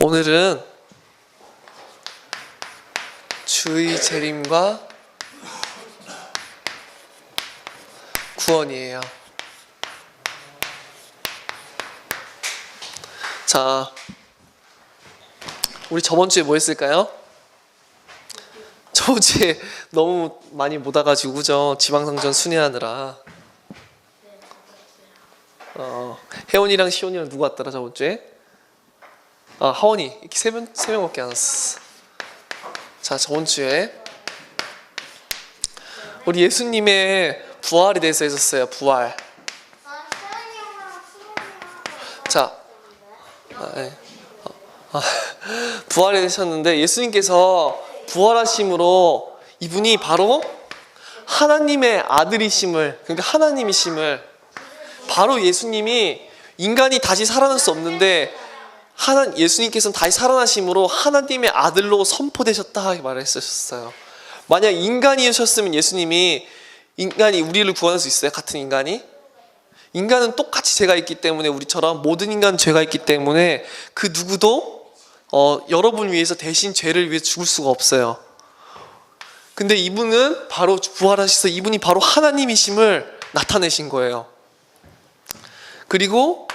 오늘은 주의 재림과 구원이에요. 자, 우리 저번 주에 뭐 했을까요? 저번 주에 너무 많이 못 와가지고 그죠? 지방성전 순회하느라. 혜원이랑 시온이랑 누구 왔더라 저번 주에? 하원이. 이렇게 세 명밖에 안 왔어. 자, 저번 주에 우리 예수님의 부활에 대해서 했었어요. 부활. 자, 부활에 되셨는데 예수님께서 부활하심으로 이분이 바로 하나님의 아들이심을, 그러니까 하나님이심을, 바로 예수님이 인간이 다시 살아날 수 없는데 예수님께서는 다시 살아나심으로 하나님의 아들로 선포되셨다 말했었어요. 만약 인간이셨으면 예수님이 인간이 우리를 구원할 수 있어요? 같은 인간이? 인간은 똑같이 죄가 있기 때문에 우리처럼 모든 인간은 죄가 있기 때문에 그 누구도 여러분 위해서 대신 죄를 위해 죽을 수가 없어요. 근데 이분은 바로 부활하셔서 이분이 바로 하나님이심을 나타내신 거예요. 그리고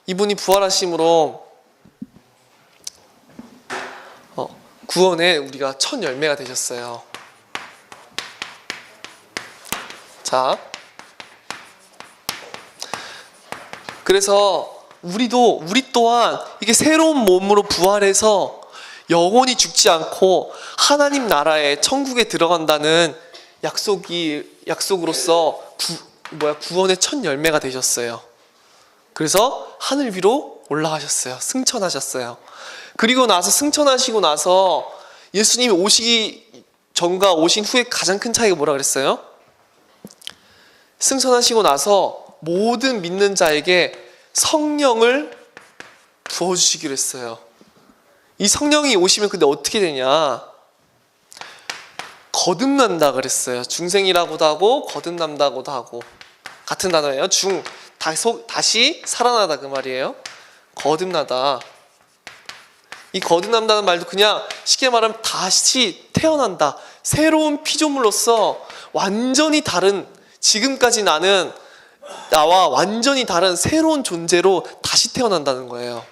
이분이 부활하심으로 구원에 우리가 첫 열매가 되셨어요. 자, 그래서 우리 또한 이게 새로운 몸으로 부활해서 영원히 죽지 않고 하나님 나라에 천국에 들어간다는 약속으로서 구원의 첫 열매가 되셨어요. 그래서 하늘 위로 올라가셨어요. 승천하셨어요. 그리고 나서 승천하시고 나서 예수님이 오시기 전과 오신 후에 가장 큰 차이가 뭐라 그랬어요? 승천하시고 나서 모든 믿는 자에게 성령을 부어주시기로 했어요. 이 성령이 오시면 근데 어떻게 되냐? 거듭난다 그랬어요. 중생이라고도 하고 거듭난다고도 하고 같은 단어예요. 다시 살아나다 그 말이에요. 거듭나다. 이 거듭난다는 말도 그냥 쉽게 말하면 다시 태어난다. 새로운 피조물로서 완전히 다른, 지금까지 나는 나와 완전히 다른 새로운 존재로 다시 태어난다는 거예요.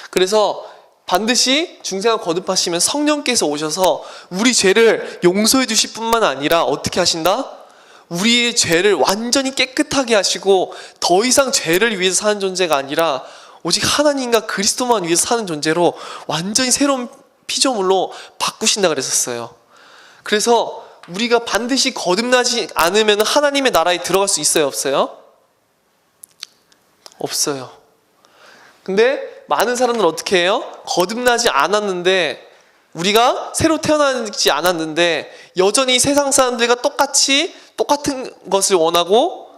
그래서 반드시 중생을 거듭하시면 성령께서 오셔서 우리 죄를 용서해 주실 뿐만 아니라 어떻게 하신다? 우리의 죄를 완전히 깨끗하게 하시고 더 이상 죄를 위해서 사는 존재가 아니라 오직 하나님과 그리스도만 위해서 사는 존재로 완전히 새로운 피조물로 바꾸신다 그랬었어요. 그래서 우리가 반드시 거듭나지 않으면 하나님의 나라에 들어갈 수 있어요? 없어요? 없어요. 근데 많은 사람들은 어떻게 해요? 거듭나지 않았는데, 우리가 새로 태어나지 않았는데 여전히 세상 사람들과 똑같은 것을 원하고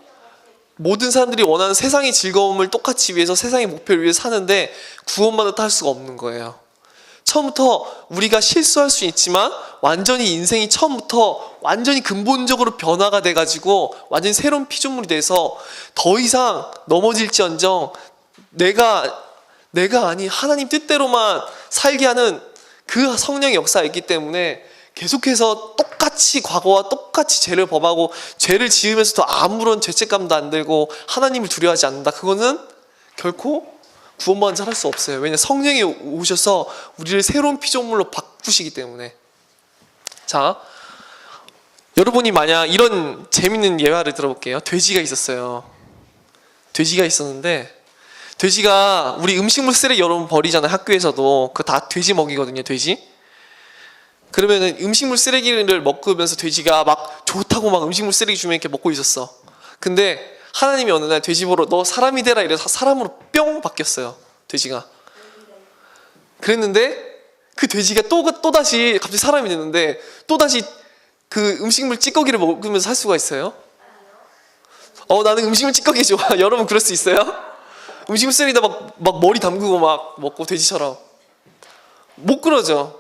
모든 사람들이 원하는 세상의 즐거움을 똑같이 위해서 세상의 목표를 위해 사는데 구원받았다 할 수가 없는 거예요. 처음부터 우리가 실수할 수 있지만 완전히 인생이 처음부터 완전히 근본적으로 변화가 돼가지고 완전히 새로운 피조물이 돼서 더 이상 넘어질지언정 내가 아닌 하나님 뜻대로만 살게 하는 그 성령의 역사가 있기 때문에 계속해서 똑같이 과거와 똑같이 죄를 범하고 죄를 지으면서도 아무런 죄책감도 안 들고 하나님을 두려워하지 않는다. 그거는 결코 구원받은 자 할 수 없어요. 왜냐하면 성령이 오셔서 우리를 새로운 피조물로 바꾸시기 때문에. 자, 여러분이 만약 이런 재밌는 예화를 들어볼게요. 돼지가 있었어요. 돼지가 있었는데 돼지가 우리 음식물 쓰레기 여러분 버리잖아요. 학교에서도 그거 다 돼지 먹이거든요. 돼지. 그러면은 음식물 쓰레기를 먹으면서 돼지가 막 좋다고 막 음식물 쓰레기 주면 이렇게 먹고 있었어. 근데 하나님이 어느 날 돼지 보러 너 사람이 되라 이래서 사람으로 뿅 바뀌었어요. 돼지가. 그랬는데 그 돼지가 또다시 갑자기 사람이 됐는데 또다시 그 음식물 찌꺼기를 먹으면서 살 수가 있어요? 나는 음식물 찌꺼기 좋아. 여러분 그럴 수 있어요? 음식물 쓰레기다 막 머리 담그고 막 먹고 돼지처럼. 못 그러죠.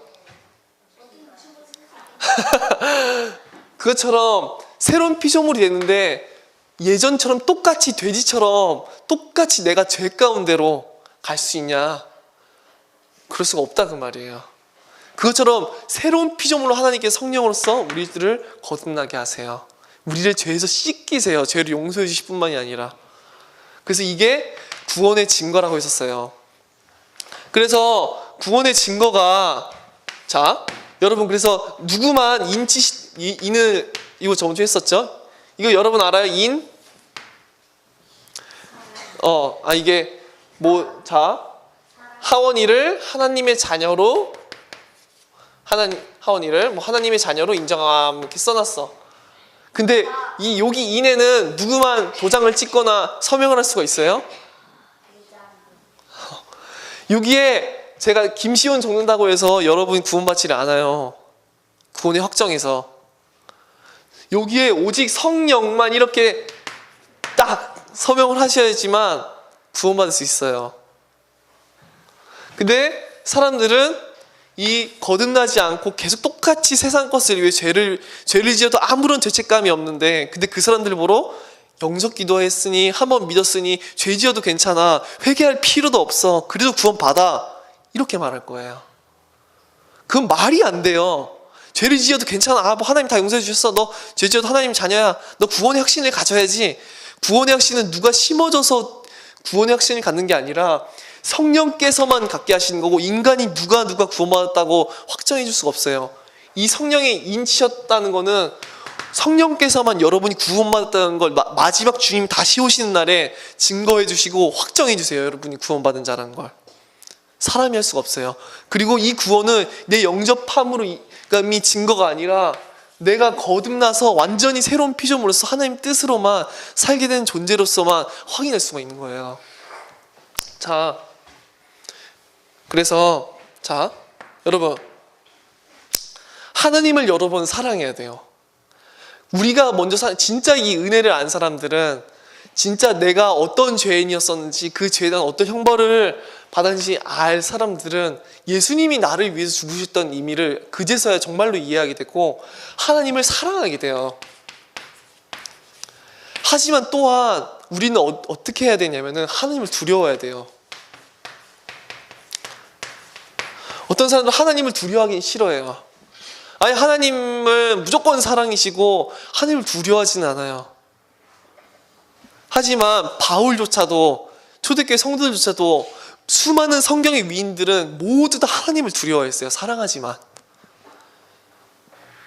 그것처럼 새로운 피조물이 됐는데 예전처럼 똑같이 돼지처럼 똑같이 내가 죄 가운데로 갈 수 있냐? 그럴 수가 없다 그 말이에요. 그것처럼 새로운 피조물로 하나님께서 성령으로서 우리들을 거듭나게 하세요. 우리를 죄에서 씻기세요. 죄를 용서해 주실 뿐만이 아니라. 그래서 이게 구원의 증거라고 했었어요. 그래서 구원의 증거가, 자 여러분, 그래서 누구만 인을 이거 저번 주에 했었죠? 이거 여러분 알아요? 이게 뭐, 자 하원이를 하나님의 자녀로, 하나님의 자녀로 인정함 이렇게 써놨어. 근데 여기 인에는 누구만 도장을 찍거나 서명을 할 수가 있어요? 여기에 제가 김시온 적는다고 해서 여러분이 구원받지를 않아요. 구원의 확정에서 여기에 오직 성령만 이렇게 딱 서명을 하셔야지만 구원받을 수 있어요. 근데 사람들은 이 거듭나지 않고 계속 똑같이 세상 것을 위해 죄를 지어도 아무런 죄책감이 없는데, 근데 그 사람들 보러 영접 기도했으니, 한번 믿었으니 죄 지어도 괜찮아, 회개할 필요도 없어, 그래도 구원 받아, 이렇게 말할 거예요. 그건 말이 안 돼요. 죄를 지어도 괜찮아, 뭐 하나님 다 용서해 주셨어, 너 죄 지어도 하나님 자녀야, 너 구원의 확신을 가져야지. 구원의 확신은 누가 심어줘서 구원의 확신을 갖는 게 아니라 성령께서만 갖게 하시는 거고, 인간이 누가 구원받았다고 확정해 줄 수가 없어요. 이 성령의 인치셨다는 거는 성령께서만 여러분이 구원받았다는 걸 마지막 주님 다시 오시는 날에 증거해 주시고 확정해 주세요. 여러분이 구원받은 자라는 걸. 사람이 할 수가 없어요. 그리고 이 구원은 내 영접함으로 이 증거가 아니라 내가 거듭나서 완전히 새로운 피조물로서 하나님 뜻으로만 살게 된 존재로서만 확인할 수가 있는 거예요. 자, 그래서 여러분, 하나님을 여러분 사랑해야 돼요. 우리가 먼저 진짜 이 은혜를 안 사람들은 진짜 내가 어떤 죄인이었었는지, 그 죄에 대한 어떤 형벌을 받았는지 알 사람들은 예수님이 나를 위해서 죽으셨던 의미를 그제서야 정말로 이해하게 되고 하나님을 사랑하게 돼요. 하지만 또한 우리는 어떻게 해야 되냐면은 하나님을 두려워해야 돼요. 어떤 사람들은 하나님을 두려워하기 싫어해요. 아니, 하나님은 무조건 사랑이시고 하나님을 두려워하지는 않아요. 하지만 바울조차도, 초대교회 성도들조차도, 수많은 성경의 위인들은 모두 다 하나님을 두려워했어요. 사랑하지만.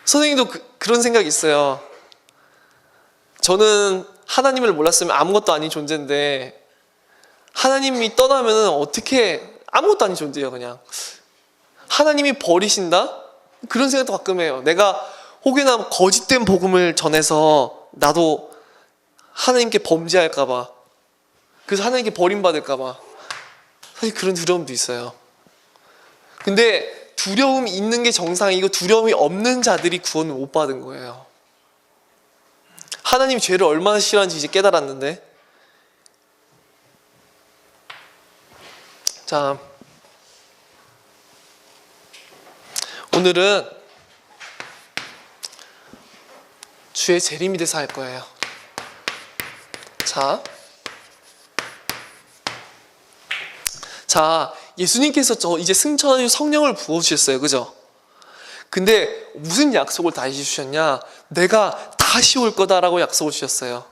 선생님도 그런 생각이 있어요. 저는 하나님을 몰랐으면 아무것도 아닌 존재인데 하나님이 떠나면 어떻게, 아무것도 아닌 존재예요. 그냥 하나님이 버리신다? 그런 생각도 가끔 해요. 내가 혹여나 거짓된 복음을 전해서 나도 하나님께 범죄할까봐, 그래서 하나님께 버림받을까봐, 사실 그런 두려움도 있어요. 근데 두려움이 있는 게 정상이고 두려움이 없는 자들이 구원을 못 받은 거예요. 하나님이 죄를 얼마나 싫어하는지 이제 깨달았는데. 자, 오늘은 주의 재림에 대해서 할 거예요. 자, 예수님께서 이제 승천하신 성령을 부어주셨어요. 그죠? 근데 무슨 약속을 다시 주셨냐? 내가 다시 올 거다라고 약속을 주셨어요.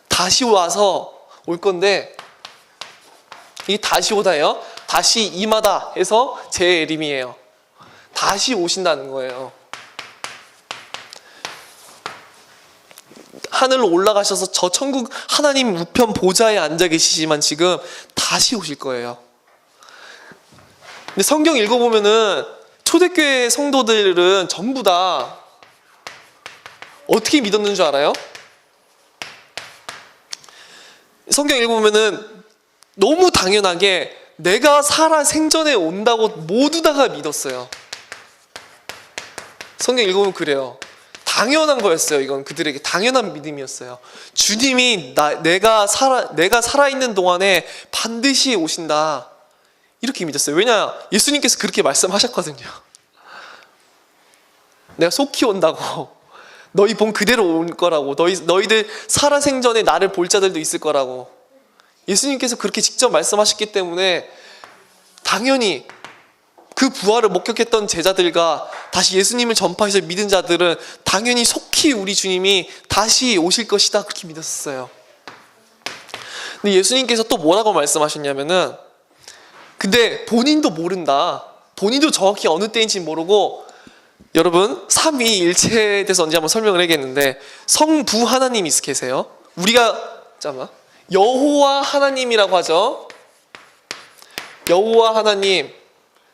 다시 와서 올 건데, 이 다시 오다예요. 다시 임하다 해서 재림이에요. 다시 오신다는 거예요. 하늘로 올라가셔서 저 천국 하나님 우편 보좌에 앉아 계시지만 지금 다시 오실 거예요. 근데 성경 읽어보면은 초대교회 성도들은 전부 다 어떻게 믿었는 줄 알아요? 성경 읽어보면은 너무 당연하게 내가 살아 생전에 온다고 모두 다가 믿었어요. 성경 읽어보면 그래요. 당연한 거였어요. 이건 그들에게 당연한 믿음이었어요. 주님이 내가 살아있는 동안에 반드시 오신다, 이렇게 믿었어요. 왜냐? 예수님께서 그렇게 말씀하셨거든요. 내가 속히 온다고, 너희 본 그대로 올 거라고, 너희들 살아생전에 나를 볼 자들도 있을 거라고 예수님께서 그렇게 직접 말씀하셨기 때문에 당연히 그 부활을 목격했던 제자들과 다시 예수님을 전파해서 믿은 자들은 당연히 속히 우리 주님이 다시 오실 것이다 그렇게 믿었어요. 근데 예수님께서 또 뭐라고 말씀하셨냐면은, 근데 본인도 모른다. 본인도 정확히 어느 때인지 모르고, 여러분 삼위일체에 대해서 언제 한번 설명을 해야겠는데, 성부 하나님이 계세요. 우리가 여호와 하나님이라고 하죠. 여호와 하나님,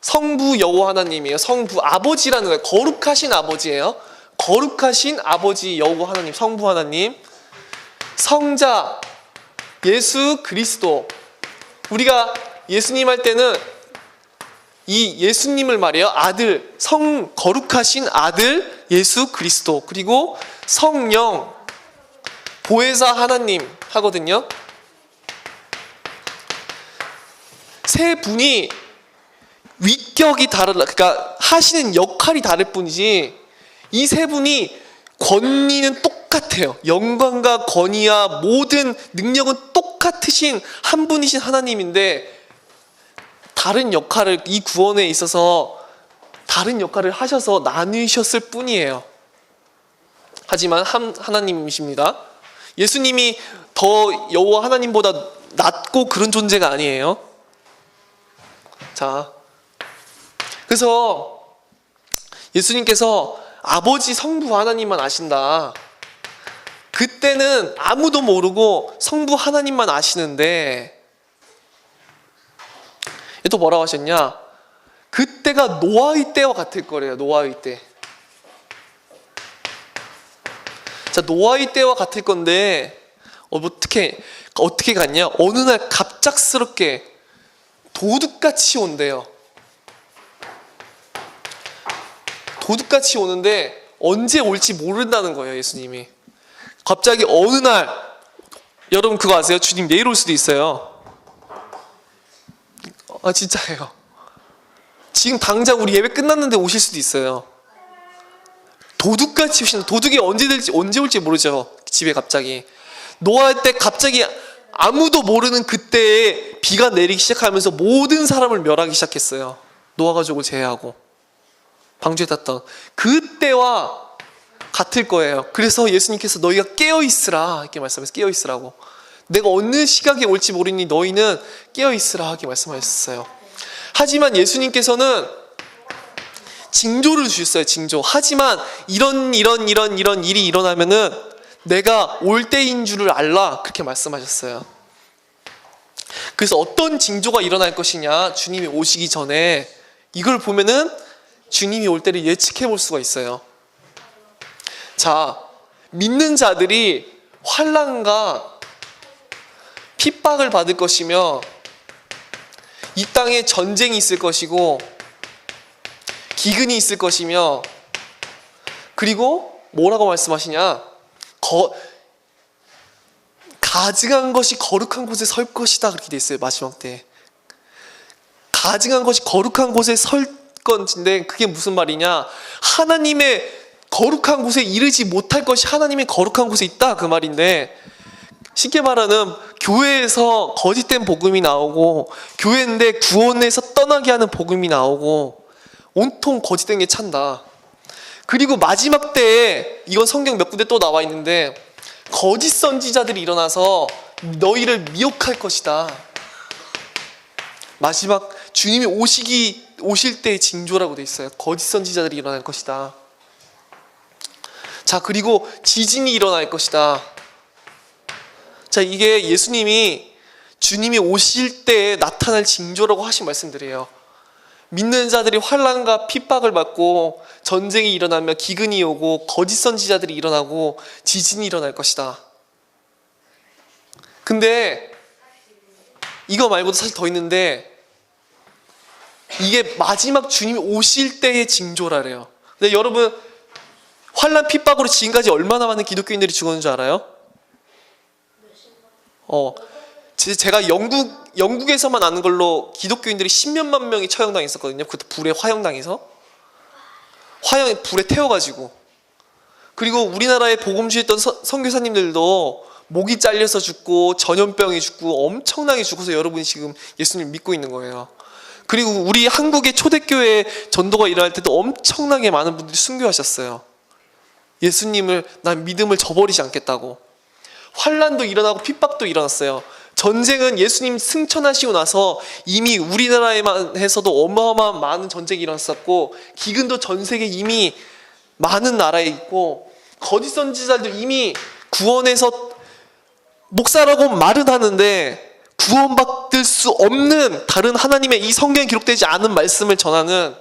성부 여호와 하나님이에요. 성부 아버지라는 거예요. 거룩하신 아버지예요. 거룩하신 아버지 여호와 하나님, 성부 하나님. 성자 예수 그리스도. 우리가 예수님 할 때는 이 예수님을 말이에요. 아들, 거룩하신 아들 예수 그리스도, 그리고 성령, 보혜사 하나님 하거든요. 세 분이 위격이 그러니까 하시는 역할이 다를 뿐이지, 이 세 분이 권위는 똑같아요. 영광과 권위와 모든 능력은 똑같으신 한 분이신 하나님인데, 다른 역할을, 이 구원에 있어서 다른 역할을 하셔서 나누셨을 뿐이에요. 하지만 하나님이십니다. 예수님이 더 여호와 하나님보다 낫고 그런 존재가 아니에요. 자, 그래서 예수님께서 아버지 성부 하나님만 아신다. 그때는 아무도 모르고 성부 하나님만 아시는데, 또 뭐라고 하셨냐? 그때가 노아의 때와 같을 거래요. 노아의 때. 자, 노아의 때와 같을 건데, 어떻게 갔냐? 어느 날 갑작스럽게 도둑같이 온대요. 도둑같이 오는데 언제 올지 모른다는 거예요, 예수님이. 갑자기 어느 날, 여러분 그거 아세요? 주님 내일 올 수도 있어요. 아, 진짜예요. 지금 당장 우리 예배 끝났는데 오실 수도 있어요. 도둑같이 오시는, 도둑이 언제 올지 모르죠. 집에 갑자기. 노아 때 갑자기 아무도 모르는 그때에 비가 내리기 시작하면서 모든 사람을 멸하기 시작했어요. 노아 가족을 제외하고. 방주에 탔던 그때와 같을 거예요. 그래서 예수님께서 너희가 깨어있으라 이렇게 말씀하셨어요. 깨어있으라고. 내가 어느 시각에 올지 모르니 너희는 깨어있으라 이렇게 말씀하셨어요. 하지만 예수님께서는 징조를 주셨어요. 징조. 하지만 이런 일이 일어나면은 내가 올 때인 줄을 알라 그렇게 말씀하셨어요. 그래서 어떤 징조가 일어날 것이냐, 주님이 오시기 전에 이걸 보면은 주님이 올 때를 예측해 볼 수가 있어요. 자, 믿는 자들이 환난과 핍박을 받을 것이며, 이 땅에 전쟁이 있을 것이고, 기근이 있을 것이며, 그리고 뭐라고 말씀하시냐? 가증한 것이 거룩한 곳에 설 것이다 그렇게 돼 있어요. 마지막 때 가증한 것이 거룩한 곳에 설 건데, 그게 무슨 말이냐? 하나님의 거룩한 곳에 이르지 못할 것이 하나님의 거룩한 곳에 있다 그 말인데, 쉽게 말하는 교회에서 거짓된 복음이 나오고, 교회인데 구원에서 떠나게 하는 복음이 나오고, 온통 거짓된 게 찬다. 그리고 마지막 때에, 이건 성경 몇 군데 또 나와 있는데, 거짓 선지자들이 일어나서 너희를 미혹할 것이다. 마지막 주님이 오실 때의 징조라고 돼 있어요. 거짓 선지자들이 일어날 것이다. 자, 그리고 지진이 일어날 것이다. 자, 이게 예수님이 주님이 오실 때에 나타날 징조라고 하신 말씀들이에요. 믿는 자들이 환난과 핍박을 받고, 전쟁이 일어나며 기근이 오고, 거짓 선지자들이 일어나고, 지진이 일어날 것이다. 근데 이거 말고도 사실 더 있는데, 이게 마지막 주님이 오실 때의 징조라래요. 근데 여러분, 환난 핍박으로 지금까지 얼마나 많은 기독교인들이 죽었는 줄 알아요? 제가 영국에서만 아는 걸로 기독교인들이 10몇만 명이 처형당했었거든요. 그것도 불에 화형당해서. 불에 태워가지고. 그리고 우리나라에 복음 주했던 선교사님들도 목이 잘려서 죽고, 전염병이 죽고, 엄청나게 죽어서 여러분이 지금 예수님 믿고 있는 거예요. 그리고 우리 한국의 초대교회 전도가 일어날 때도 엄청나게 많은 분들이 순교하셨어요. 예수님을, 난 믿음을 저버리지 않겠다고. 환란도 일어나고 핍박도 일어났어요. 전쟁은 예수님 승천하시고 나서 이미 우리나라에만 해서도 어마어마한 많은 전쟁이 일어났었고, 기근도 전 세계 이미 많은 나라에 있고, 거짓 선지자들 이미 구원해서 목사라고 말은 하는데 구원받을 수 없는 다른 하나님의 이 성경에 기록되지 않은 말씀을 전하는,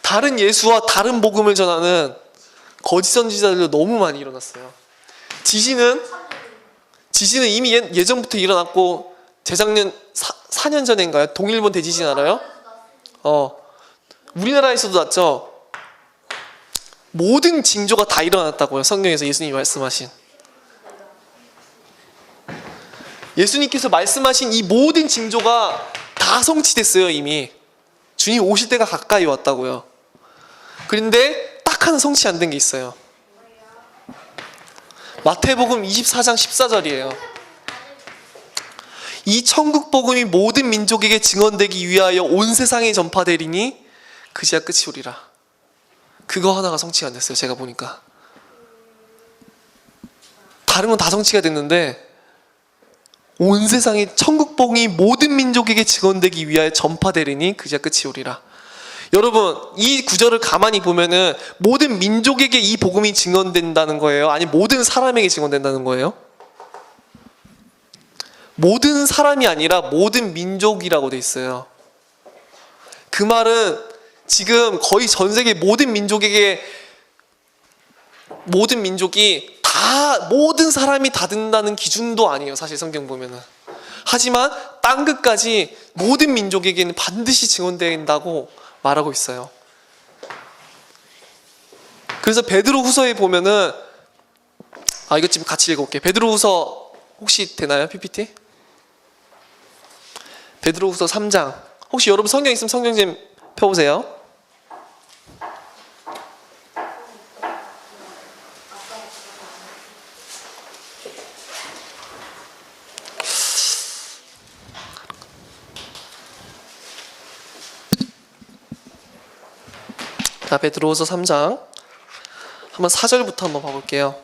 다른 예수와 다른 복음을 전하는 거짓 선지자들도 너무 많이 일어났어요. 지진은 이미 예전부터 일어났고, 재작년 4년 전인가요? 동일본 대지진 알아요? 우리나라에서도 났죠. 모든 징조가 다 일어났다고요. 성경에서 예수님이 말씀하신, 예수님께서 말씀하신 이 모든 징조가 다 성취됐어요. 이미 주님 오실 때가 가까이 왔다고요. 그런데 딱 하나 성취 안 된 게 있어요. 마태복음 24장 14절이에요. 이 천국 복음이 모든 민족에게 증언되기 위하여 온 세상에 전파되리니 그제야 끝이 오리라. 그거 하나가 성취가 안 됐어요. 제가 보니까 다른 건 다 성취가 됐는데, 온 세상에 천국 복음이 모든 민족에게 증언되기 위하여 전파되리니 그제야 끝이 오리라. 여러분, 이 구절을 가만히 보면은 모든 민족에게 이 복음이 증언된다는 거예요? 아니 모든 사람에게 증언된다는 거예요? 모든 사람이 아니라 모든 민족이라고 돼 있어요. 그 말은 지금 거의 전 세계 모든 민족이 다, 모든 사람이 다 듣는다는 기준도 아니에요. 사실 성경 보면은. 하지만 땅 끝까지 모든 민족에게는 반드시 증언된다고 말하고 있어요. 그래서 베드로후서에 보면은, 이것 좀 같이 읽어볼게요. 베드로후서 혹시 되나요? PPT? 베드로후서 3장. 혹시 여러분 성경 있으면 성경 좀 펴보세요. 자, 베드로후서 3장 한번 4절부터 한번 봐볼게요.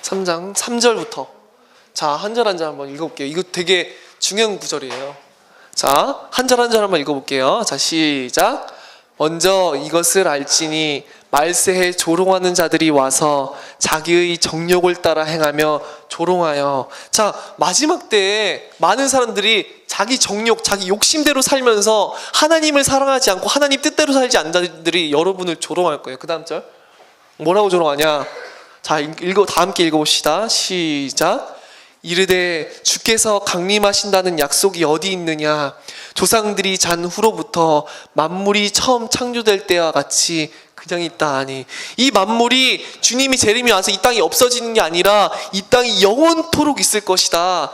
3장 3절부터. 자, 한 절 한 절 한번 읽어볼게요. 이거 되게 중요한 구절이에요. 자, 한 절 한 절 한번 읽어볼게요. 자, 시작. 먼저 이것을 알지니 말세에 조롱하는 자들이 와서 자기의 정욕을 따라 행하며 조롱하여. 자, 마지막 때에 많은 사람들이 자기 정욕, 자기 욕심대로 살면서 하나님을 사랑하지 않고 하나님 뜻대로 살지 않는 자들이 여러분을 조롱할 거예요. 그 다음 절 뭐라고 조롱하냐. 자, 다 함께 읽어봅시다. 시작. 이르되 주께서 강림하신다는 약속이 어디 있느냐. 조상들이 잔 후로부터 만물이 처음 창조될 때와 같이 그냥 있다 하니. 이 만물이 주님이 재림이 와서 이 땅이 없어지는 게 아니라 이 땅이 영원토록 있을 것이다.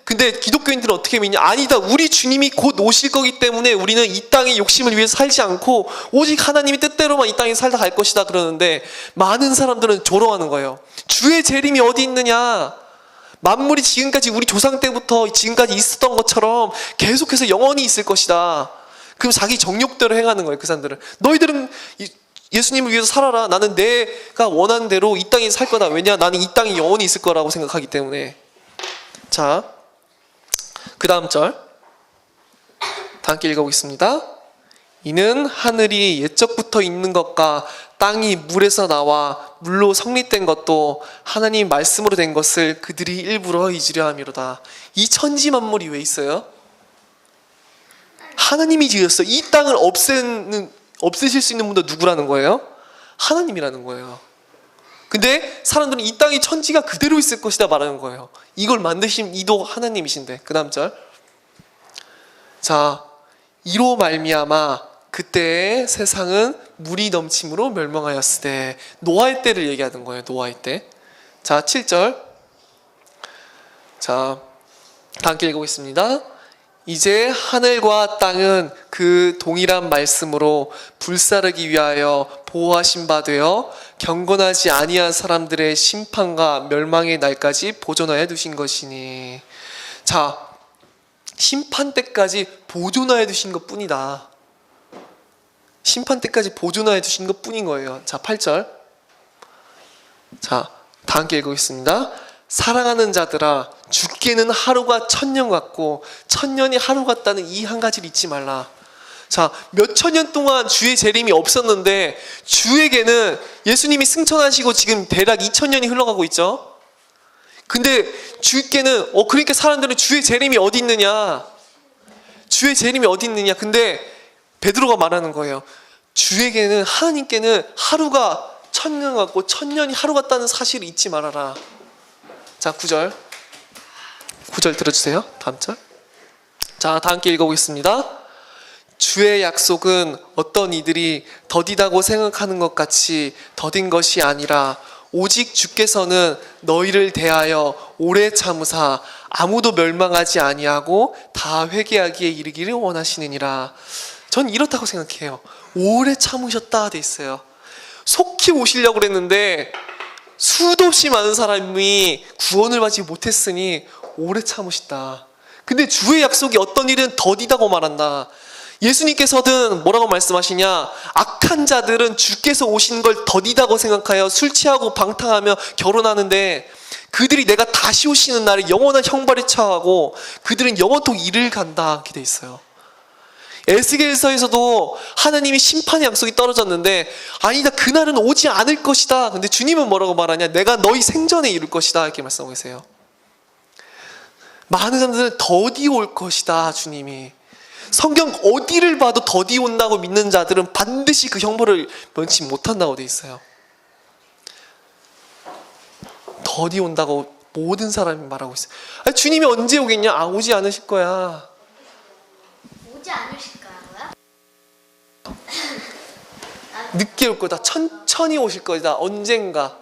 근데 기독교인들은 어떻게 믿냐? 아니다, 우리 주님이 곧 오실 거기 때문에 우리는 이 땅의 욕심을 위해서 살지 않고 오직 하나님의 뜻대로만 이 땅에 살다 갈 것이다 그러는데, 많은 사람들은 조롱하는 거예요. 주의 재림이 어디 있느냐. 만물이 지금까지 우리 조상 때부터 지금까지 있었던 것처럼 계속해서 영원히 있을 것이다. 그럼 자기 정욕대로 행하는 거예요. 그 사람들은. 너희들은 예수님을 위해서 살아라. 나는 내가 원하는 대로 이 땅에 살 거다. 왜냐? 나는 이 땅이 영원히 있을 거라고 생각하기 때문에. 자, 그 다음 절 다 함께 읽어보겠습니다. 이는 하늘이 옛적부터 있는 것과 땅이 물에서 나와 물로 성립된 것도 하나님 말씀으로 된 것을 그들이 일부러 잊으려 함이로다. 이 천지 만물이 왜 있어요? 하나님이 지었어요. 이 땅을 없애실 수 있는 분도 누구라는 거예요? 하나님이라는 거예요. 근데 사람들은 이 땅이 천지가 그대로 있을 것이다 말하는 거예요. 이걸 만드신 이도 하나님이신데. 그 다음 절. 자, 이로 말미암아 그때의 세상은 물이 넘침으로 멸망하였으되. 노아의 때를 얘기하는 거예요. 노아의 때. 자, 7절. 자, 다 함께 읽어보겠습니다. 이제 하늘과 땅은 그 동일한 말씀으로 불사르기 위하여 보호하신 바 되어 경건하지 아니한 사람들의 심판과 멸망의 날까지 보존하여 두신 것이니. 자, 심판 때까지 보존하여 두신 것 뿐이다. 심판 때까지 보존하여 두신 것 뿐인 거예요. 자, 8절. 자, 다 함께 읽어보겠습니다. 사랑하는 자들아, 죽게는 하루가 천년 같고 천년이 하루 같다는 이 한 가지를 잊지 말라. 자, 몇 천 년 동안 주의 재림이 없었는데 주에게는 예수님이 승천하시고 지금 대략 2000년이 흘러가고 있죠. 근데 주께는 그러니까 사람들은 주의 재림이 어디 있느냐, 주의 재림이 어디 있느냐. 근데 베드로가 말하는 거예요. 주에게는, 하나님께는 하루가 천년 같고 천년이 하루 같다는 사실을 잊지 말아라. 자, 9절 들어주세요. 다음 절. 자, 다 함께 읽어보겠습니다. 주의 약속은 어떤 이들이 더디다고 생각하는 것 같이 더딘 것이 아니라 오직 주께서는 너희를 대하여 오래 참으사 아무도 멸망하지 아니하고 다 회개하기에 이르기를 원하시느니라. 전 이렇다고 생각해요. 오래 참으셨다 돼 있어요. 속히 오시려고 그랬는데 수도 없이 많은 사람이 구원을 받지 못했으니 오래 참으시다. 근데 주의 약속이 어떤 일은 더디다고 말한다. 예수님께서는 뭐라고 말씀하시냐, 악한 자들은 주께서 오시는 걸 더디다고 생각하여 술 취하고 방탕하며 결혼하는데 그들이 내가 다시 오시는 날에 영원한 형벌에 처하고 그들은 영원토록 이를 간다, 이렇게 돼 있어요. 에스겔서에서도 하나님이 심판의 약속이 떨어졌는데 아니다, 그날은 오지 않을 것이다. 근데 주님은 뭐라고 말하냐, 내가 너희 생전에 이룰 것이다, 이렇게 말씀하고 계세요. 많은 사람들은 더디 올 것이다, 주님이. 성경 어디를 봐도 더디 온다고 믿는 자들은 반드시 그 형벌을 면치 못한다고 돼 있어요. 더디 온다고 모든 사람이 말하고 있어요. 아니, 주님이 언제 오겠냐? 오지 않으실 거야. 오지 않으실 거라고요? 늦게 올 거다. 천천히 오실 거다. 언젠가.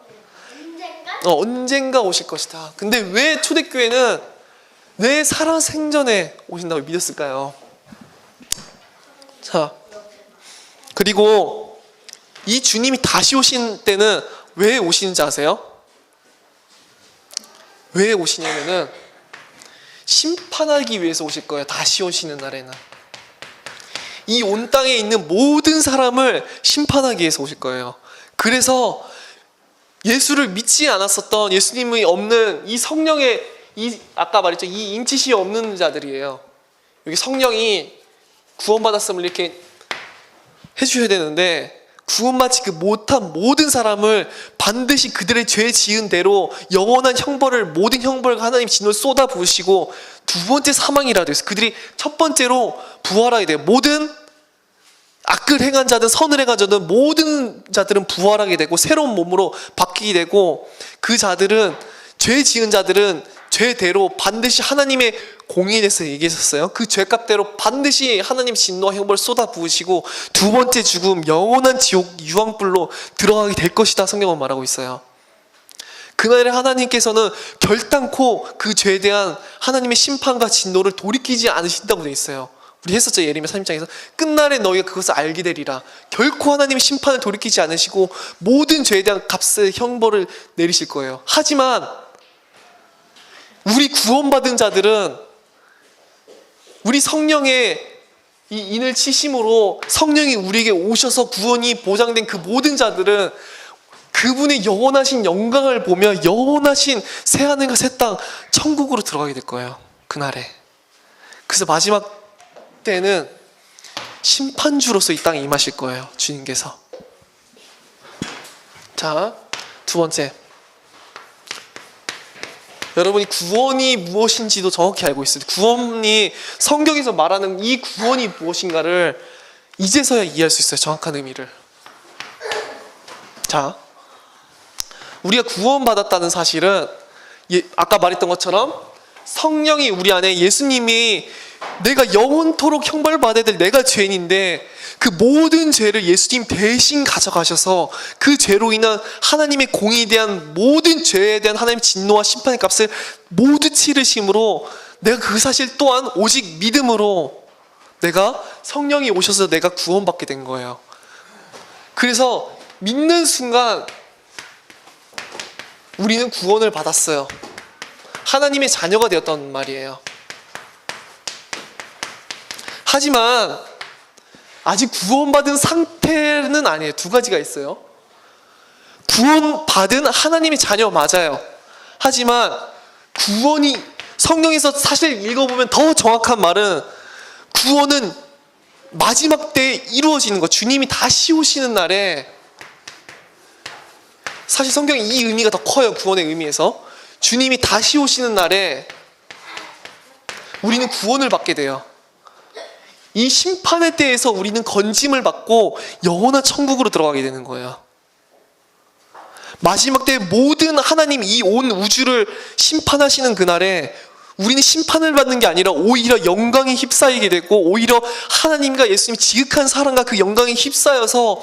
언젠가 오실 것이다. 근데 왜 초대교회는 왜 살아생전에 오신다고 믿었을까요? 자, 그리고 이 주님이 다시 오신 때는 왜 오시는지 아세요? 왜 오시냐면은 심판하기 위해서 오실 거예요. 다시 오시는 날에는 이 온 땅에 있는 모든 사람을 심판하기 위해서 오실 거예요. 그래서 예수를 믿지 않았었던, 예수님이 없는 이 성령의, 아까 말했죠, 이 인치시 없는 자들이에요. 여기 성령이 구원받았음을 이렇게 해주셔야 되는데 구원받지 못한 모든 사람을 반드시 그들의 죄 지은 대로 영원한 형벌을, 모든 형벌을 하나님 진노를 쏟아 부으시고 두 번째 사망이라 돼서 그들이 첫 번째로 부활하게 돼요. 모든 악을 행한 자든 선을 행한 자든 모든 자들은 부활하게 되고 새로운 몸으로 바뀌게 되고, 그 자들은, 죄 지은 자들은 죄대로 반드시 하나님의 공의에서 얘기했었어요. 그 죄값대로 반드시 하나님 진노와 형벌을 쏟아 부으시고 두 번째 죽음, 영원한 지옥 유황불로 들어가게 될 것이다, 성경은 말하고 있어요. 그날에 하나님께서는 결단코 그 죄에 대한 하나님의 심판과 진노를 돌이키지 않으신다고 되어 있어요. 우리 했었죠, 예레미야 3장에서. 끝날에 너희가 그것을 알게 되리라. 결코 하나님의 심판을 돌이키지 않으시고 모든 죄에 대한 값을, 형벌을 내리실 거예요. 하지만 우리 구원받은 자들은 우리 성령의 이 인을 치심으로 성령이 우리에게 오셔서 구원이 보장된 그 모든 자들은 그분의 영원하신 영광을 보며 영원하신 새하늘과 새 땅, 천국으로 들어가게 될 거예요, 그날에. 그래서 마지막 때는 심판주로서 이 땅에 임하실 거예요, 주님께서. 자, 두 번째, 여러분이 구원이 무엇인지도 정확히 알고 있어요. 구원이, 성경에서 말하는 이 구원이 무엇인가를 이제서야 이해할 수 있어요, 정확한 의미를. 자, 우리가 구원받았다는 사실은 아까 말했던 것처럼 성령이 우리 안에, 예수님이 내가 영원토록 형벌을 받아야 될 내가 죄인인데 그 모든 죄를 예수님 대신 가져가셔서 그 죄로 인한 하나님의 공의에 대한, 모든 죄에 대한 하나님의 진노와 심판의 값을 모두 치르심으로 내가 그 사실 또한 오직 믿음으로 내가, 성령이 오셔서 내가 구원받게 된 거예요. 그래서 믿는 순간 우리는 구원을 받았어요. 하나님의 자녀가 되었단 말이에요. 하지만 아직 구원받은 상태는 아니에요. 두 가지가 있어요. 구원받은 하나님의 자녀 맞아요. 하지만 구원이 성경에서 사실 읽어보면 더 정확한 말은 구원은 마지막 때에 이루어지는 것, 주님이 다시 오시는 날에, 사실 성경이 이 의미가 더 커요. 구원의 의미에서 주님이 다시 오시는 날에 우리는 구원을 받게 돼요. 이 심판의 때에서 우리는 건짐을 받고 영원한 천국으로 들어가게 되는 거예요. 마지막 때 모든 하나님 이 온 우주를 심판하시는 그날에 우리는 심판을 받는 게 아니라 오히려 영광에 휩싸이게 되고, 오히려 하나님과 예수님이 지극한 사랑과 그 영광에 휩싸여서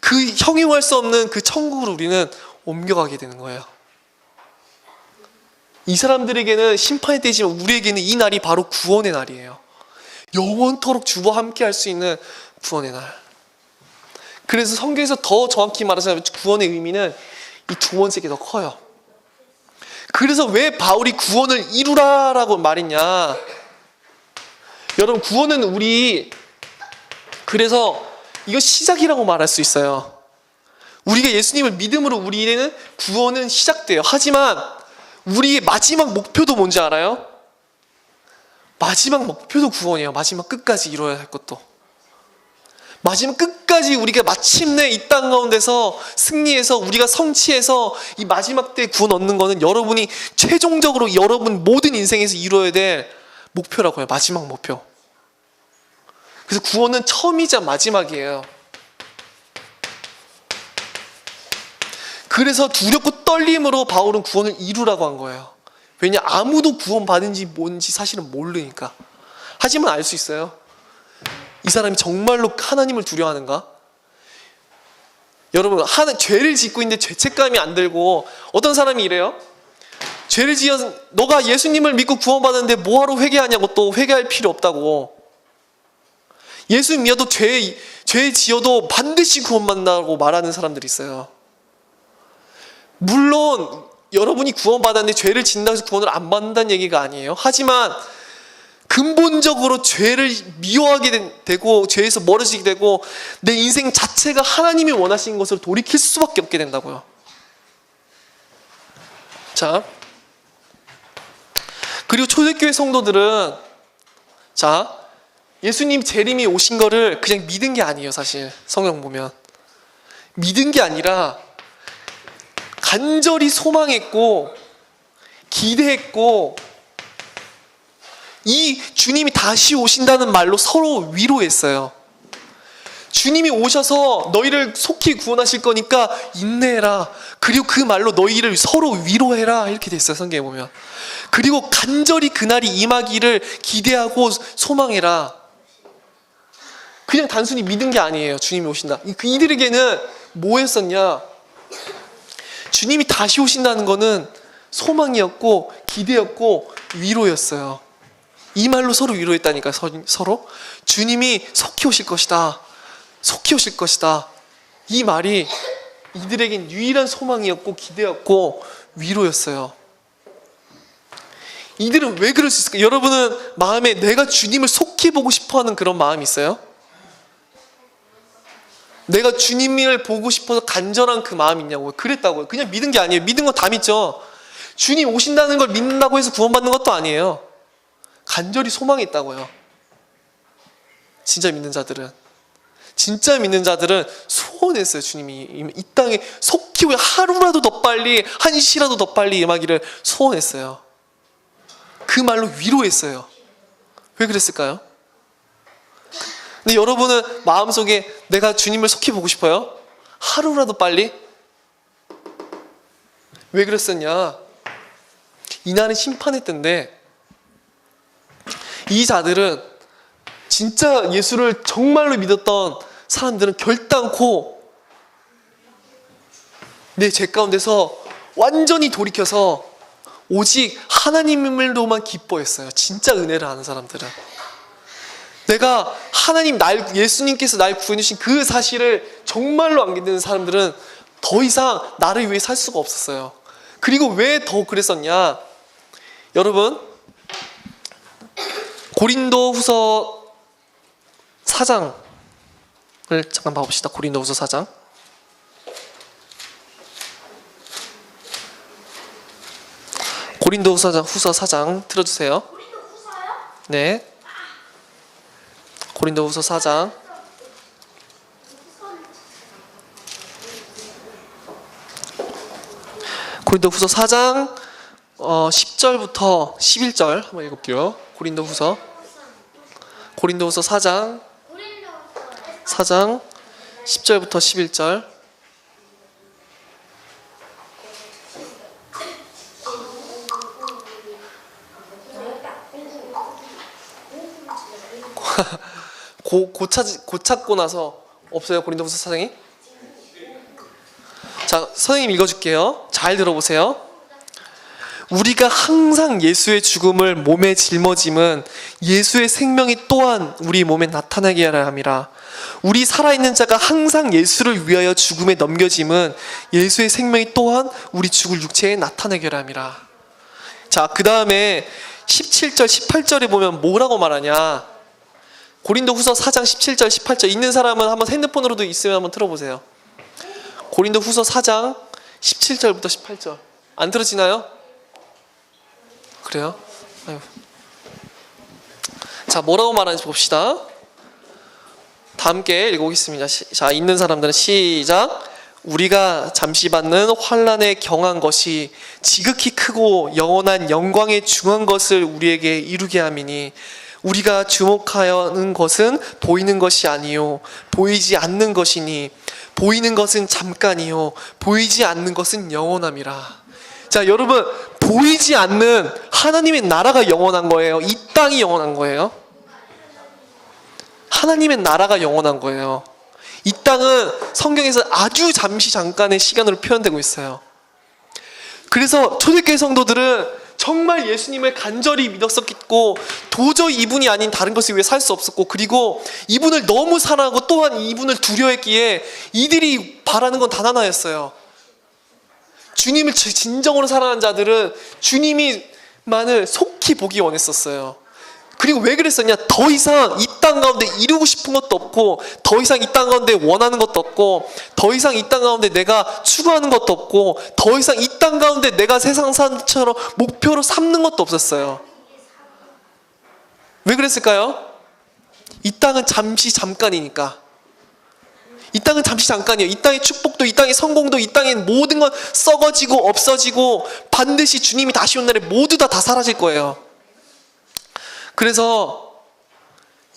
그 형용할 수 없는 그 천국으로 우리는 옮겨가게 되는 거예요. 이 사람들에게는 심판의 때지만 우리에게는 이 날이 바로 구원의 날이에요. 영원토록 주와 함께 할 수 있는 구원의 날. 그래서 성경에서 더 정확히 말하자면 구원의 의미는 이 두 번째 게 더 커요. 그래서 왜 바울이 구원을 이루라라고 말했냐? 여러분, 구원은 그래서 이거 시작이라고 말할 수 있어요. 우리가 예수님을 믿음으로 우리는 구원은 시작돼요. 하지만 우리의 마지막 목표도 뭔지 알아요? 마지막 목표도 구원이에요. 마지막 끝까지 이루어야 할 것도. 마지막 끝까지 우리가 마침내 이 땅 가운데서 승리해서 우리가 성취해서 이 마지막 때 구원 얻는 거는 여러분이 최종적으로 여러분 모든 인생에서 이루어야 될 목표라고 해요. 마지막 목표. 그래서 구원은 처음이자 마지막이에요. 그래서 두렵고 떨림으로 바울은 구원을 이루라고 한 거예요. 왜냐? 아무도 구원 받은지 뭔지 사실은 모르니까. 하지만 알 수 있어요. 이 사람이 정말로 하나님을 두려워하는가? 여러분, 죄를 짓고 있는데 죄책감이 안 들고, 어떤 사람이 이래요. 죄를 지어서 너가 예수님을 믿고 구원받았는데 뭐하러 회개하냐고, 또 회개할 필요 없다고. 예수 믿어도 죄 지어도 반드시 구원받는다고 말하는 사람들이 있어요. 물론 여러분이 구원받았는데 죄를 짓는다고 해서 구원을 안 받는다는 얘기가 아니에요. 하지만 근본적으로 죄를 미워하게 되고 죄에서 멀어지게 되고 내 인생 자체가 하나님이 원하시는 것으로 돌이킬 수밖에 없게 된다고요. 자, 그리고 초대교회 성도들은 예수님 재림이 오신 거를 그냥 믿은 게 아니에요. 사실 성경 보면 믿은 게 아니라 간절히 소망했고 기대했고, 이 주님이 다시 오신다는 말로 서로 위로했어요. 주님이 오셔서 너희를 속히 구원하실 거니까 인내해라. 그리고 그 말로 너희를 서로 위로해라. 이렇게 돼 있어요. 성경에 보면. 그리고 간절히 그날이 임하기를 기대하고 소망해라. 그냥 단순히 믿은 게 아니에요. 주님이 오신다. 이들에게는 뭐였었냐? 주님이 다시 오신다는 거는 소망이었고 기대였고 위로였어요. 이 말로 서로 위로했다니까. 서로 주님이 속히 오실 것이다, 속히 오실 것이다. 이 말이 이들에겐 유일한 소망이었고 기대였고 위로였어요. 이들은 왜 그럴 수 있을까? 여러분은 마음에 내가 주님을 속히 보고 싶어하는 그런 마음이 있어요? 내가 주님을 보고 싶어서 간절한 그 마음이 있냐고요? 그랬다고요. 그냥 믿은 게 아니에요. 믿은 건 다 믿죠. 주님 오신다는 걸 믿는다고 해서 구원받는 것도 아니에요. 간절히 소망이 있다고요. 진짜 믿는 자들은 소원했어요. 주님이 이 땅에 속히 하루라도 더 빨리, 한시라도 더 빨리 임하기를 소원했어요. 그 말로 위로했어요. 왜 그랬을까요? 근데 여러분은 마음속에 내가 주님을 속히 보고 싶어요? 하루라도 빨리? 왜 그랬었냐? 이날은 심판의 때인데 이 자들은 진짜 예수를 정말로 믿었던 사람들은 결단코 내 죄 가운데서 완전히 돌이켜서 오직 하나님을로만 기뻐했어요. 진짜 은혜를 아는 사람들은. 내가 예수님께서 날 구원해 주신 그 사실을 정말로 안 믿는 사람들은 더 이상 나를 위해 살 수가 없었어요. 그리고 왜 더 그랬었냐? 여러분, 고린도후서 4장을 잠깐 봐봅시다. 고린도후서 4장. 고린도후서 4장 틀어주세요. 네. 고린도후서 4장. 고린도후서 4장 10절부터 11절 한번 읽어볼게요. 고린도후서 4장 10절부터 11절. 고 찾고 나서 없어요, 고린도후서 4장이? 자, 선생님 읽어줄게요. 잘 들어보세요. 우리가 항상 예수의 죽음을 몸에 짊어짐은 예수의 생명이 또한 우리 몸에 나타나게 하려 함이라. 우리 살아있는 자가 항상 예수를 위하여 죽음에 넘겨짐은 예수의 생명이 또한 우리 죽을 육체에 나타나게 하려 함이라. 자, 그 다음에 17절 18절에 보면 뭐라고 말하냐? 고린도후서 4장 17절 18절 있는 사람은 한번 핸드폰으로도 있으면 한번 틀어보세요. 고린도후서 4장 17절부터 18절 안 들어지나요? 그래요? 아유. 자, 뭐라고 말하는지 봅시다. 다 함께 읽어보겠습니다. 자, 있는 사람들은 시작. 우리가 잠시 받는 환난에 경한 것이 지극히 크고 영원한 영광에 중한 것을 우리에게 이루게 함이니 우리가 주목하여는 것은 보이는 것이 아니요 보이지 않는 것이니 보이는 것은 잠깐이요 보이지 않는 것은 영원함이라. 자, 여러분, 보이지 않는 하나님의 나라가 영원한 거예요. 이 땅이 영원한 거예요. 하나님의 나라가 영원한 거예요. 이 땅은 성경에서 아주 잠시 잠깐의 시간으로 표현되고 있어요. 그래서 초대교회 성도들은 정말 예수님을 간절히 믿었었고 도저히 이분이 아닌 다른 것을 위해 살 수 없었고, 그리고 이분을 너무 사랑하고 또한 이분을 두려워했기에 이들이 바라는 건 단 하나였어요. 주님을 진정으로 사랑하는 자들은 주님이만을 속히 보기 원했었어요. 그리고 왜 그랬었냐? 더 이상 이 땅 가운데 이루고 싶은 것도 없고, 더 이상 이 땅 가운데 원하는 것도 없고, 더 이상 이 땅 가운데 내가 추구하는 것도 없고, 더 이상 이 땅 가운데 내가 세상 사람처럼 목표로 삼는 것도 없었어요. 왜 그랬을까요? 이 땅은 잠시 잠깐이니까. 이 땅은 잠시 잠깐이에요. 이 땅의 축복도, 이 땅의 성공도, 이 땅의 모든 건 썩어지고 없어지고 반드시 주님이 다시 온 날에 모두 다 사라질 거예요. 그래서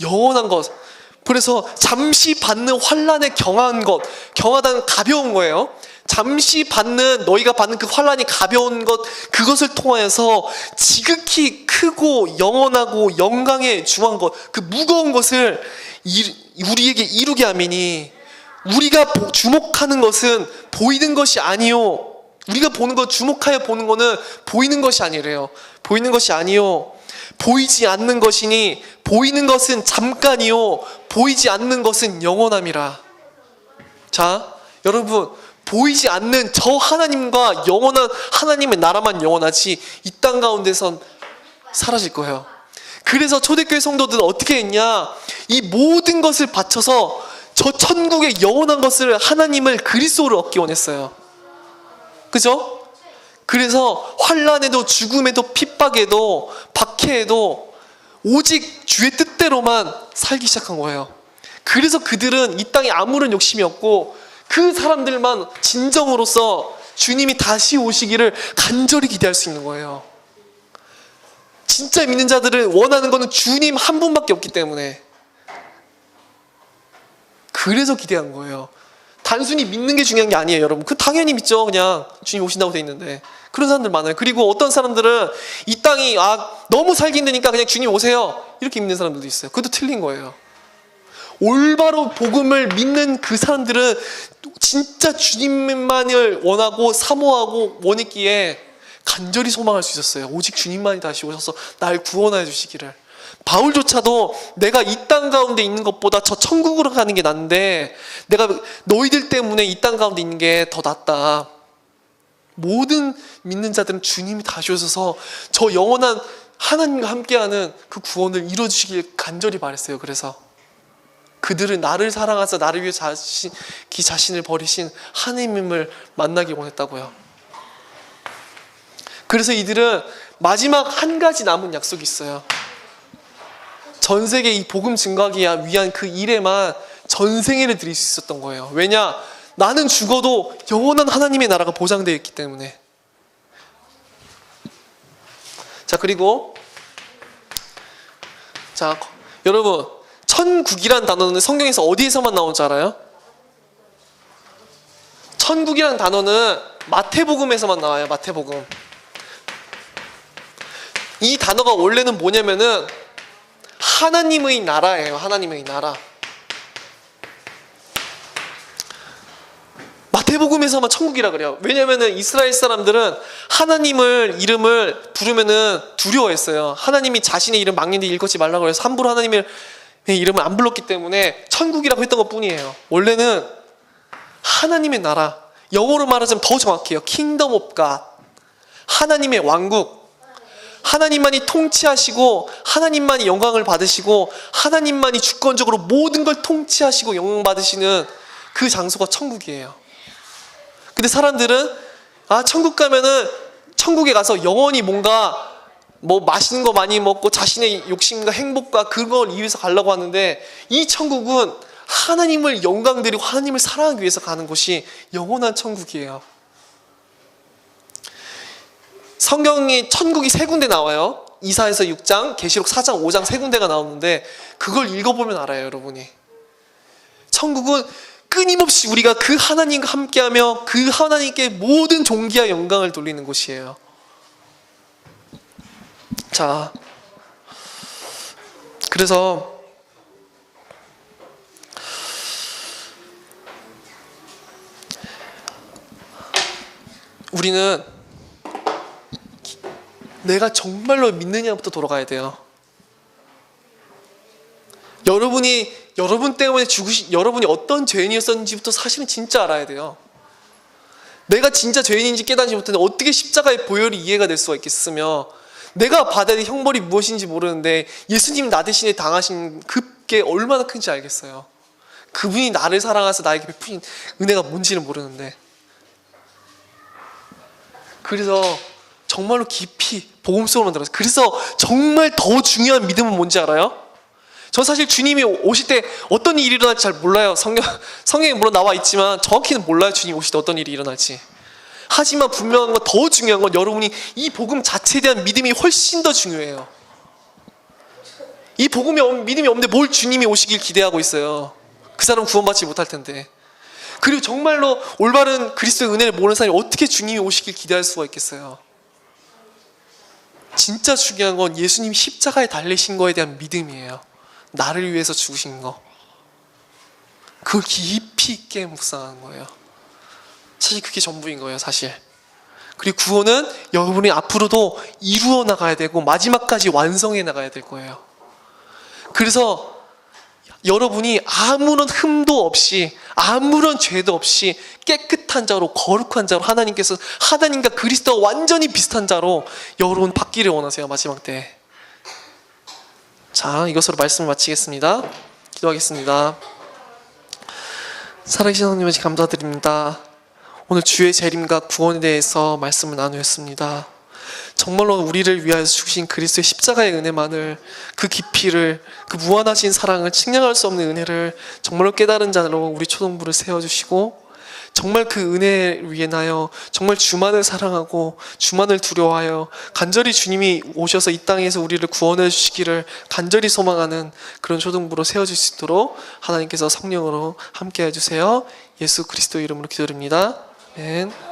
영원한 것, 그래서 잠시 받는 환난에 경한 것, 경하다는 가벼운 거예요. 잠시 받는, 너희가 받는 그 환난이 가벼운 것, 그것을 통하여서 지극히 크고 영원하고 영광에 중한 것, 그 무거운 것을 우리에게 이루게 함이니, 우리가 주목하는 것은 보이는 것이 아니요, 우리가 보는 것, 주목하여 보는 것은 보이는 것이 아니래요. 보이는 것이 아니요 보이지 않는 것이니 보이는 것은 잠깐이요 보이지 않는 것은 영원함이라. 자, 여러분, 보이지 않는 저 하나님과 영원한 하나님의 나라만 영원하지 이 땅 가운데선 사라질 거예요. 그래서 초대교회 성도들은 어떻게 했냐? 이 모든 것을 바쳐서 저 천국의 영원한 것을, 하나님을, 그리스도를 얻기 원했어요. 그죠? 그래서 환난에도 죽음에도 핍박에도 박해에도 오직 주의 뜻대로만 살기 시작한 거예요. 그래서 그들은 이 땅에 아무런 욕심이 없고 그 사람들만 진정으로서 주님이 다시 오시기를 간절히 기대할 수 있는 거예요. 진짜 믿는 자들은 원하는 것은 주님 한 분밖에 없기 때문에 그래서 기대한 거예요. 단순히 믿는 게 중요한 게 아니에요, 여러분. 그 당연히 믿죠. 그냥 주님 오신다고 돼 있는데. 그런 사람들 많아요. 그리고 어떤 사람들은 이 땅이 너무 살기 힘드니까 그냥 주님 오세요, 이렇게 믿는 사람들도 있어요. 그것도 틀린 거예요. 올바로 복음을 믿는 그 사람들은 진짜 주님만을 원하고 사모하고 원했기에 간절히 소망할 수 있었어요. 오직 주님만이 다시 오셔서 날 구원하여 주시기를. 바울조차도 내가 이 땅 가운데 있는 것보다 저 천국으로 가는 게 낫는데 내가 너희들 때문에 이 땅 가운데 있는 게 더 낫다. 모든 믿는 자들은 주님이 다시 오셔서 저 영원한 하나님과 함께하는 그 구원을 이루어주시길 간절히 바랬어요. 그래서 그들은 나를 사랑하사 나를 위해 자신을 버리신 하나님을 만나기 원했다고요. 그래서 이들은 마지막 한 가지 남은 약속이 있어요. 전 세계 이 복음 증거하기 위한 그 일에만 전생애를 드릴 수 있었던 거예요. 왜냐? 나는 죽어도 영원한 하나님의 나라가 보장되어 있기 때문에. 자, 그리고 자, 여러분, 천국이란 단어는 성경에서 어디에서만 나온 줄 알아요? 천국이란 단어는 마태복음에서만 나와요. 마태복음. 이 단어가 원래는 뭐냐면은 하나님의 나라예요. 하나님의 나라. 마태복음에서만 천국이라 그래요. 왜냐면은 이스라엘 사람들은 하나님을 이름을 부르면은 두려워했어요. 하나님이 자신의 이름 망령되이 일컫지 말라고 해서 함부로 하나님의 이름을 안 불렀기 때문에 천국이라고 했던 것 뿐이에요. 원래는 하나님의 나라, 영어로 말하자면 더 정확해요. Kingdom of God. 하나님의 왕국. 하나님만이 통치하시고 하나님만이 영광을 받으시고 하나님만이 주권적으로 모든 걸 통치하시고 영광 받으시는 그 장소가 천국이에요. 근데 사람들은 천국 가면은 천국에 가서 영원히 뭔가 뭐 맛있는 거 많이 먹고 자신의 욕심과 행복과 그걸 위해서 가려고 하는데, 이 천국은 하나님을 영광 드리고 하나님을 사랑하기 위해서 가는 곳이 영원한 천국이에요. 성경이 천국이 세 군데 나와요. 이사에서 6장, 계시록 4장, 5장 세 군데가 나오는데 그걸 읽어보면 알아요. 여러분이 천국은 끊임없이 우리가 그 하나님과 함께하며 그 하나님께 모든 존귀와 영광을 돌리는 곳이에요. 자, 그래서 우리는 내가 정말로 믿느냐부터 돌아가야 돼요. 여러분 때문에 여러분이 어떤 죄인이었는지부터 사실은 진짜 알아야 돼요. 내가 진짜 죄인인지 깨닫지 못했는데 어떻게 십자가의 보혈이 이해가 될 수가 있겠으며, 내가 받아야 될 형벌이 무엇인지 모르는데 예수님 나 대신에 당하신 그게 얼마나 큰지 알겠어요. 그분이 나를 사랑하셔서 나에게 베푸신 은혜가 뭔지는 모르는데, 그래서 정말로 깊이 복음 속으로 들어서, 그래서 정말 더 중요한 믿음은 뭔지 알아요? 저 사실 주님이 오실 때 어떤 일이 일어날지 잘 몰라요. 성경에 물론 나와 있지만 정확히는 몰라요. 주님이 오실 때 어떤 일이 일어날지. 하지만 분명한 건, 더 중요한 건 여러분이 이 복음 자체에 대한 믿음이 훨씬 더 중요해요. 이 믿음이 없는데 뭘 주님이 오시길 기대하고 있어요. 그 사람 구원받지 못할 텐데. 그리고 정말로 올바른 그리스도의 은혜를 모르는 사람이 어떻게 주님이 오시길 기대할 수가 있겠어요. 진짜 중요한 건 예수님이 십자가에 달리신 거에 대한 믿음이에요. 나를 위해서 죽으신 거. 그걸 깊이 있게 묵상하는 거예요. 사실 그게 전부인 거예요, 사실. 그리고 구원은 여러분이 앞으로도 이루어 나가야 되고 마지막까지 완성해 나가야 될 거예요. 그래서 여러분이 아무런 흠도 없이, 아무런 죄도 없이 깨끗한 자로, 거룩한 자로 하나님과 그리스도와 완전히 비슷한 자로 여러분 받기를 원하세요. 마지막 때. 자, 이것으로 말씀을 마치겠습니다. 기도하겠습니다. 살아계신 하나님, 감사드립니다. 오늘 주의 재림과 구원에 대해서 말씀을 나누었습니다. 정말로 우리를 위하여 주신 그리스도의 십자가의 은혜만을, 그 깊이를, 그 무한하신 사랑을, 측량할 수 없는 은혜를 정말로 깨달은 자로 우리 초동부를 세워주시고, 정말 그 은혜를 위하여 정말 주만을 사랑하고 주만을 두려워하여 간절히 주님이 오셔서 이 땅에서 우리를 구원해 주시기를 간절히 소망하는 그런 초등부로 세워질 수 있도록 하나님께서 성령으로 함께 해주세요. 예수 그리스도 이름으로 기도드립니다. 아멘.